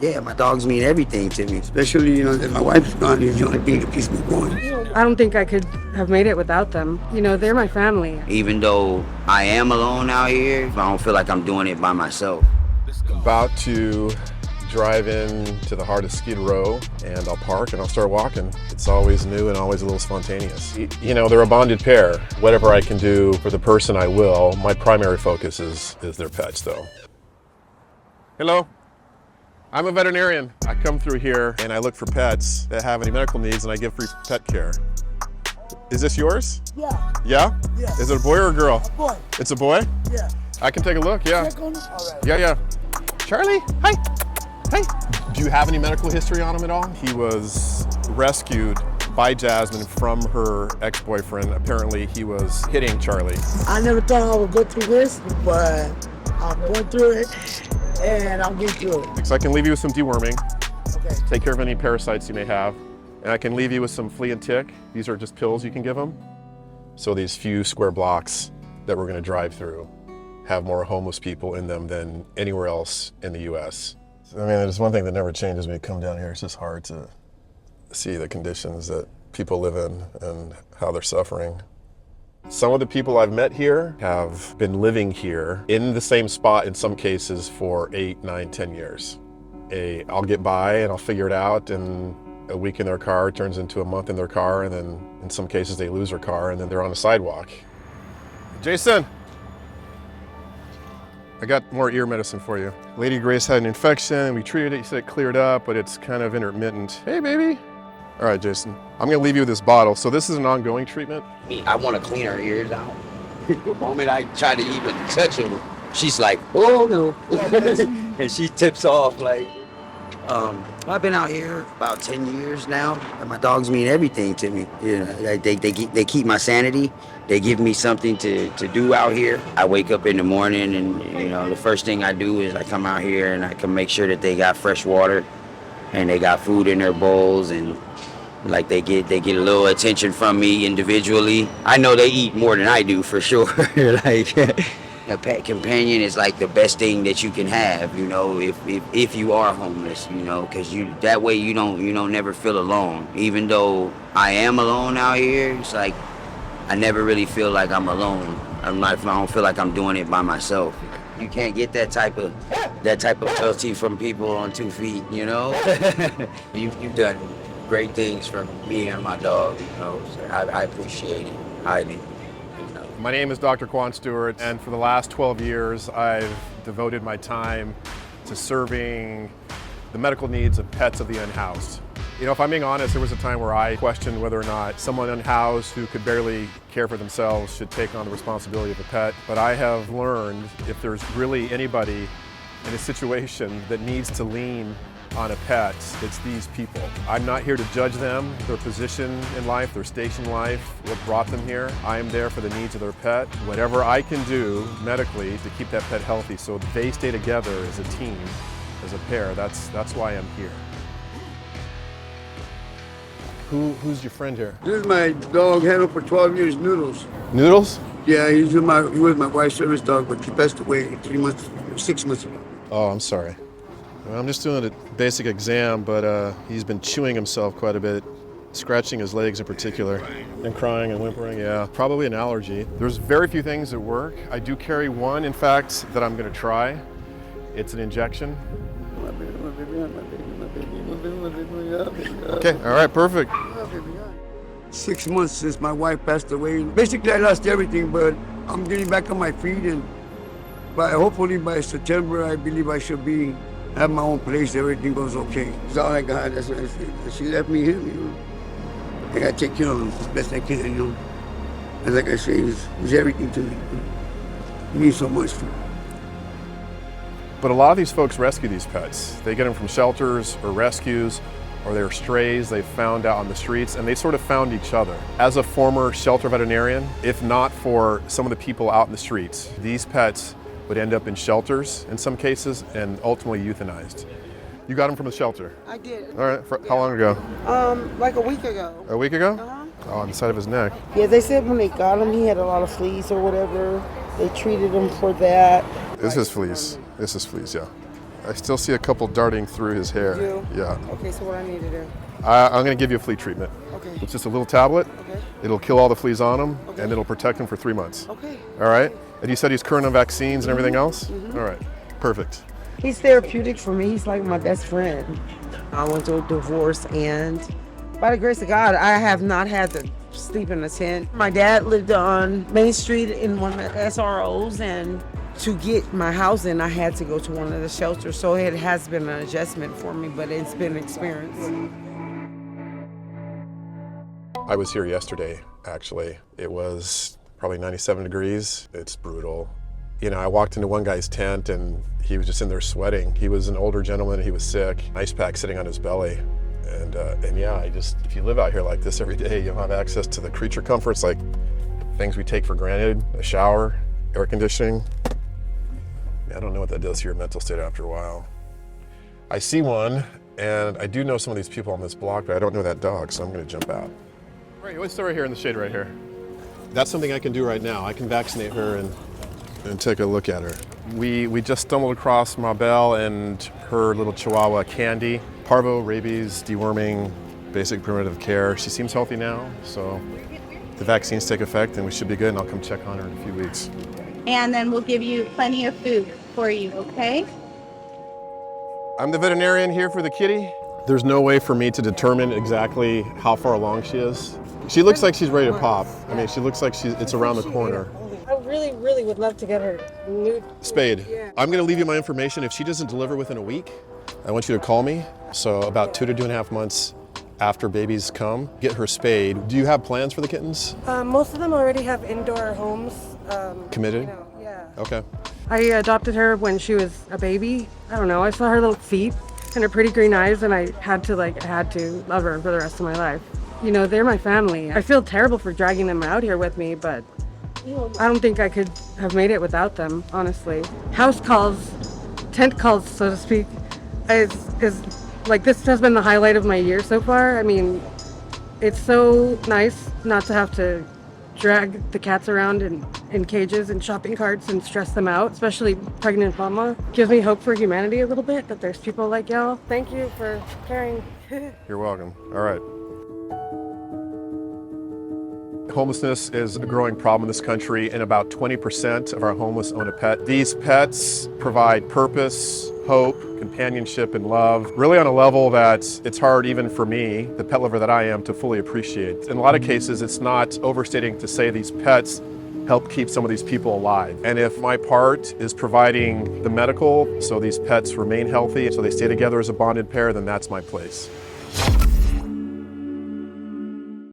Yeah, my dogs mean everything to me, especially, that my wife's gone. Is the only thing that keeps me going. I don't think I could have made it without them. They're my family. Even though I am alone out here, I don't feel like I'm doing it by myself. About to drive in to the heart of Skid Row, and I'll park and I'll start walking. It's always new and always a little spontaneous. They're a bonded pair. Whatever I can do for the person, I will. My primary focus is their pets, though. Hello. I'm a veterinarian. I come through here and I look for pets that have any medical needs, and I give free pet care. Is this yours? Yeah. Yeah? Yeah. Is it a boy or a girl? A boy. It's a boy? Yeah. I can take a look, yeah. Check on it? All right. Yeah. Charlie, hi. Hey. Do you have any medical history on him at all? He was rescued by Jasmine from her ex-boyfriend. Apparently he was hitting Charlie. I never thought I would go through this, but I'm going through it, and I'm getting through it. So I can leave you with some deworming. Okay. Take care of any parasites you may have. And I can leave you with some flea and tick. These are just pills you can give them. So these few square blocks that we're gonna drive through have more homeless people in them than anywhere else in the US. I mean, there's one thing that never changes when you come down here. It's just hard to see the conditions that people live in and how they're suffering. Some of the people I've met here have been living here in the same spot in some cases for 8, 9, 10 years. I'll get by and I'll figure it out, and a week in their car turns into a month in their car, and then in some cases they lose their car and then they're on the sidewalk. Jason, I got more ear medicine for you. Lady Grace had an infection, we treated it, you said it cleared up, but it's kind of intermittent. Hey baby. All right, Jason, I'm gonna leave you with this bottle. So this is an ongoing treatment? I want to clean her ears out. The moment I try to even touch her, she's like, oh no. And she tips off like, I've been out here about 10 years now, and my dogs mean everything to me. They keep my sanity. They give me something to do out here. I wake up in the morning, and the first thing I do is I come out here and I can make sure that they got fresh water and they got food in their bowls, and like they get a little attention from me individually. I know they eat more than I do for sure. Like a pet companion is like the best thing that you can have, if you are homeless, because that way you don't never feel alone. Even though I am alone out here, it's like I never really feel like I'm alone. I don't feel like I'm doing it by myself. You can't get that type of loyalty from people on 2 feet, You've done great things for me and my dog, so I appreciate it highly. My name is Dr. Kwane Stewart, and for the last 12 years, I've devoted my time to serving the medical needs of pets of the unhoused. If I'm being honest, there was a time where I questioned whether or not someone unhoused who could barely care for themselves should take on the responsibility of a pet. But I have learned if there's really anybody in a situation that needs to lean on a pet, it's these people. I'm not here to judge them, their position in life, their station in life, what brought them here. I am there for the needs of their pet. Whatever I can do medically to keep that pet healthy so they stay together as a team, as a pair, that's why I'm here. Who's your friend here? This is my dog, had him for 12 years, Noodles. Noodles? Yeah, he was my wife's service dog, but he passed away 6 months ago. Oh, I'm sorry. I'm just doing a basic exam, but he's been chewing himself quite a bit, scratching his legs in particular, and crying and whimpering, yeah. Probably an allergy. There's very few things that work. I do carry one, in fact, that I'm gonna try. It's an injection. Okay, all right, perfect. 6 months since my wife passed away. Basically, I lost everything, but I'm getting back on my feet, and hopefully by September, I believe I should have my own place. Everything goes okay. It's all I got. That's what I said. She left me him, I gotta take care of him as best I can, And like I say, he's everything to me. He means so much to me. But a lot of these folks rescue these pets. They get them from shelters or rescues, or they're strays they found out on the streets, and they sort of found each other. As a former shelter veterinarian, if not for some of the people out in the streets, these pets would end up in shelters in some cases and ultimately euthanized. You got him from the shelter? I did. All right, how long ago? Like a week ago. A week ago? Uh-huh. Oh, on the side of his neck. Yeah, they said when they got him, he had a lot of fleas or whatever. They treated him for that. This is fleas. This is fleas, yeah. I still see a couple darting through his hair. You? Yeah. Okay, so what I need to do? I'm going to give you a flea treatment. Okay. It's just a little tablet. Okay. It'll kill all the fleas on him, Okay. and it'll protect him for 3 months. Okay. All right? And you said he's current on vaccines and everything else? All right. Perfect. He's therapeutic for me. He's like my best friend. I went through a divorce, and by the grace of God, I have not had to sleep in a tent. My dad lived on Main Street in one of the SROs, and to get my housing, I had to go to one of the shelters. So it has been an adjustment for me, but it's been an experience. I was here yesterday, actually. It was probably 97 degrees. It's brutal. You know, I walked into one guy's tent and he was just in there sweating. He was an older gentleman, he was sick, ice pack sitting on his belly. And yeah, if you live out here like this every day, you'll have access to the creature comforts, like things we take for granted, a shower, air conditioning. I don't know what that does to your mental state after a while. I see one, and I do know some of these people on this block, but I don't know that dog, so I'm gonna jump out. Right, let's stay right here in the shade right here. That's something I can do right now. I can vaccinate her and take a look at her. We just stumbled across Mabel and her little chihuahua, Candy. Parvo, rabies, deworming, basic preventative care. She seems healthy now, so the vaccines take effect and we should be good, and I'll come check on her in a few weeks. And then we'll give you plenty of food for you, okay? I'm the veterinarian here for the kitty. There's no way for me to determine exactly how far along she is. She looks like she's ready to pop. I mean, she looks like it's around the corner. I really, really would love to get her new Spayed. Yeah. I'm gonna leave you my information. If she doesn't deliver within a week, I want you to call me. So about 2 to 2.5 months after babies come, get her spayed. Do you have plans for the kittens? Most of them already have indoor homes. Committed? Yeah. Okay. I adopted her when she was a baby. I don't know. I saw her little feet and her pretty green eyes, and I had to love her for the rest of my life. You know, they're my family. I feel terrible for dragging them out here with me, but I don't think I could have made it without them, honestly. House calls, tent calls, so to speak, is like, this has been the highlight of my year so far. I mean, it's so nice not to have to drag the cats around in cages and shopping carts and stress them out, especially pregnant mama. Gives me hope for humanity a little bit, that there's people like y'all. Thank you for caring. You're welcome. All right. Homelessness is a growing problem in this country, and about 20% of our homeless own a pet. These pets provide purpose, hope, companionship, and love, really on a level that it's hard even for me, the pet lover that I am, to fully appreciate. In a lot of cases, it's not overstating to say these pets help keep some of these people alive. And if my part is providing the medical so these pets remain healthy, so they stay together as a bonded pair, then that's my place.